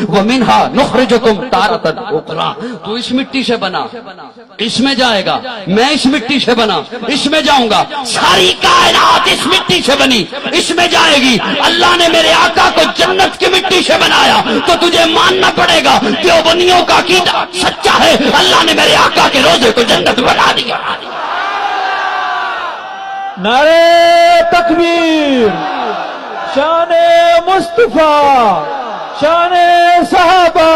ومنہا نخرجکم تارۃ اخری، تو اس مٹی سے بنا، اس میں جائے گا، میں اس مٹی سے بنا، اس میں جاؤں گا، ساری کائنات اس مٹی سے بنی، اس میں جائے گی۔ اللہ نے میرے آقا کو جنت کی مٹی سے بنایا تو تجھے ماننا پڑے گا دیوبندیوں کا عقیدہ سچا ہے، اللہ نے میرے آقا کے روزے کو جنت بنا دیا۔ نعرہ تکبیر، شان مصطفیٰ، شان صحابہ،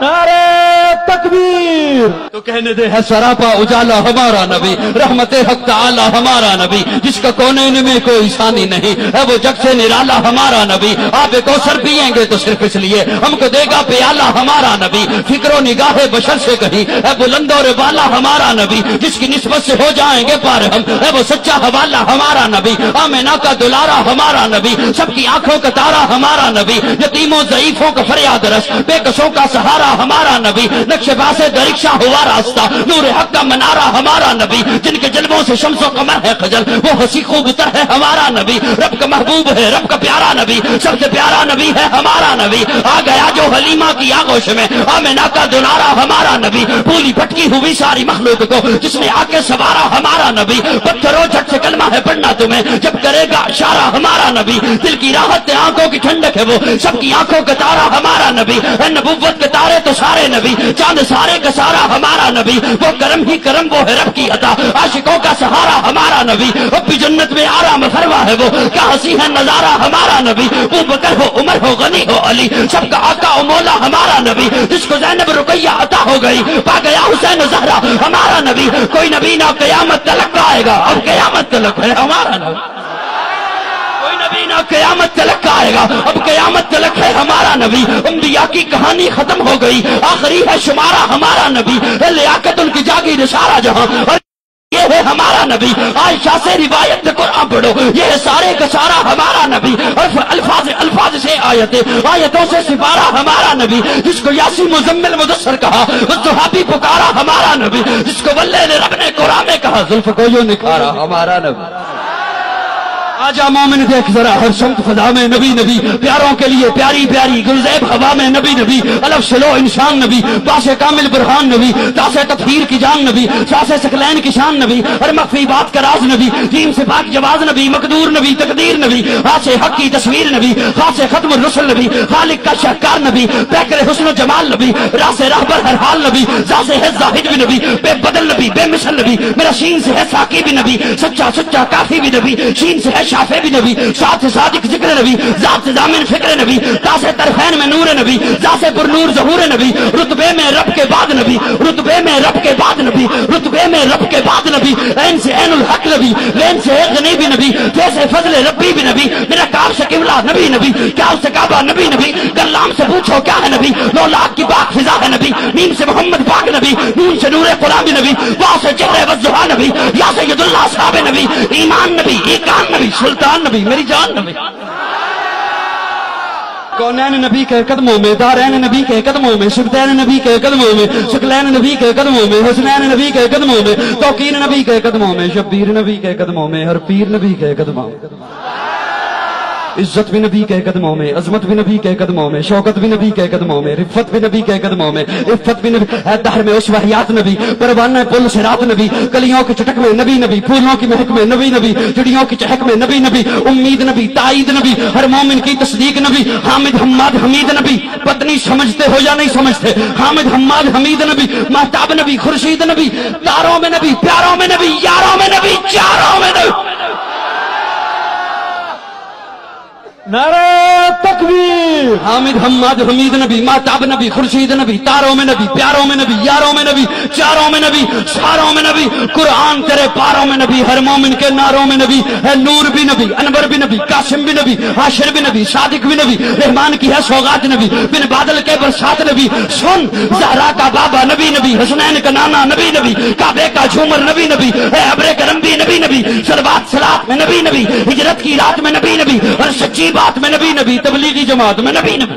نعرہ تکبیر۔ تو کہنے دے ہے سراپا اجالا ہمارا نبی، رحمت حق تعالی ہمارا نبی، جس کا کونین میں کوئی ثانی نہیں ہے، وہ جگ سے نرالا ہمارا نبی۔ آپ کوثر پیئیں گے تو صرف اس لیے ہم کو دے گا پیالہ ہمارا نبی، فکر و نگاہ بشر سے کہیں ہے بلند اور بالا ہمارا نبی، جس کی نسبت سے ہو جائیں گے پار ہم ہے وہ سچا حوالہ ہمارا نبی، آمنہ کا دلارا ہمارا نبی، سب کی آنکھوں کا تارا ہمارا نبی، یتیموں ضعیفوں کا فریاد رس، بے کسوں کا سہارا ہمارا نبی، نقش باز درکشا ہوا راستہ، نور حق کا منارہ ہمارا نبی، جن کے جلووں سے شمس و قمر ہے خجل، وہ ہنسی خوب تر ہے ہمارا نبی، رب کا محبوب ہے رب کا پیارا نبی، سب سے پیارا نبی ہے ہمارا نبی، آ گیا جو حلیمہ کی آغوش میں، آمنہ کا دلارا ہمارا نبی، پھولی پھٹکی ہوئی ساری مخلوق کو جس نے آ کے سوارا ہمارا نبی، پتھروں جھٹ سے کلمہ ہے پڑھنا تمہیں جب کرے گا اشارہ ہمارا نبی، دل کی راحت آنکھوں کی ٹھنڈک ہے وہ سب کی آنکھوں کا تارا ہمارا نبی، نبوت کے تارے تو سارے نبی، چاند سارے کا سارا ہمارا نبی، وہ کرم ہی کرم وہ ہے رب کی عطا، عاشقوں کا سہارا ہمارا نبی، اب بھی جنت میں آرام فرما ہے وہ کیا ہنسی ہے نظارہ ہمارا نبی، وہ بکر ہو عمر ہو غنی ہو علی، سب کا آقا و مولا ہمارا نبی، جس کو زینب رقیہ عطا ہو گئی پا گیا حسین زہرا ہمارا نبی، کوئی نبی نہ قیامت تلک آئے گا، اب قیامت تلک ہے ہمارا نبی، کوئی نبی نہ قیامت تلک آئے گا، اب قیامت تلک ہے ہمارا نبی، انبیاء کی کہانی ختم ہو گئی، آخری ہے شمارہ ہمارا نبی، لیاقت ان کی جاگی نشارہ جہاں، اور یہ ہے ہمارا نبی، عائشہ سے روایت قرآن پڑھو، یہ ہے سارے کا سارا ہمارا نبی، اور الفاظ سے آیتوں سے سپارہ ہمارا نبی، جس کو یاسین مزمل مدثر کہا اس صحابی پکارا ہمارا نبی، جس کو واللہ نے رب نے قرآن میں کہا زلف کو یوں نکھارا ہمارا نبی۔ آجا مومن دیکھ ذرا ہر سمت فضا میں نبی نبی، پیاروں کے لیے پیاری پیاری گلزیب ہوا میں نبی نبی، الف سلو انسان نبی، باس کامل برہان نبی، تاس تطہیر کی جان نبی، ساس سکلین کی شان نبی، اور مخفی بات کا راز نبی، جیم سے پاک جواز نبی، مقدور نبی، تقدیر نبی، خاص حق کی تصویر نبی، خاص ختم الرسل نبی، خالق کا شہکار نبی، پیکر حسن و جمال نبی، راس رہبر ہر حال نبی، ذات ہے زاہد بھی نبی، بے بدل نبی، بے مثل نبی، میرا شین سے ہے ساقی بھی نبی، سچا سچا کافی بھی نبی، شین سے ہے شافع بھی نبی، ساتھ سے صادق ذکر نبی، ذات سے ضامن فکر نبی، تا سے طرفین میں نور نبی، ذات سے پر نور ظہور نبی، رتبے میں رب کے بعد نبی، رتبے میں رب کے بعد نبی، رتبے میں رب کے بعد نبی، عین سے عین الحق نبی، لین سے غنی بھی نبی، جیسے فضل ربی بھی نبی، میرا کعب سے قبلہ نبی نبی، کیا اس سے کعبہ نبی نبی، گلام سے پوچھو کیا ہے نبی، 9 لاکھ کی پاک فضا ہے نبی، میم سے محمد پاک نبی، نون سے نور قرآن بھی نبی، واہ سے چہرے وضحا نبی، یا سید اللہ صحاب نبی، ایمان نبی، ایقان نبی، سلطان نبی، میری جان نبی، کونین نبی کے قدموں میں، دارین نبی کے قدموں میں، شبتین نبی کے قدموں میں، شکلین نبی کے قدموں میں، حسنین نبی کے قدموں میں، توقین نبی کے قدموں میں، شبیر نبی کے قدموں میں، ہر پیر نبی کے قدموں میں، عزت بھی نبی کے قدموں میں، عظمت بھی نبی کے قدموں میں، شوکت بھی نبی کے قدموں میں، رفت بھی نبی کے قدموں میں، عفت بھی نبی ہے دہر میں اس وحیات نبی، پروانہ پل صراط نبی، کلیوں کی چٹک میں نبی نبی، پھولوں کی مہک میں نبی نبی، چڑیوں کی چہک میں نبی نبی، امید نبی، تائید نبی، ہر مومن کی تصدیق نبی، حامد حماد حمید نبی، پتنی سمجھتے ہو یا نہیں سمجھتے، حامد حماد حمید نبی، مہتاب نبی، خورشید نبی، تاروں میں نبی، پیاروں میں نبی، یاروں میں نبی، چاروں میں نبی۔ نعرہ تکبیر، حامد حماد حمید نبی، مہتاب نبی، خورشید نبی، تاروں میں نبی، پیاروں میں نبی، یاروں میں نبی، چاروں میں نبی، ساروں میں نبی، قرآن تیرے پاروں میں نبی، ہر مومن کے ناروں میں نبی، ہے نور بھی نبی، انور بھی نبی، قاسم بھی نبی، حاشر بھی نبی، صادق بھی نبی، رحمان کی ہے سوغات نبی، بن بادل کے برسات نبی، سن زہرا کا بابا نبی نبی، حسنین کا نانا نبی نبی، کعبے کا جھومر نبی نبی، ہے ابر کرم بھی نبی نبی، صلوات صلات میں نبی نبی، ہجرت کی رات میں نبی نبی، اور سچی بات میں نبی نبی، تبلیغی جماعت میں نبی نبی۔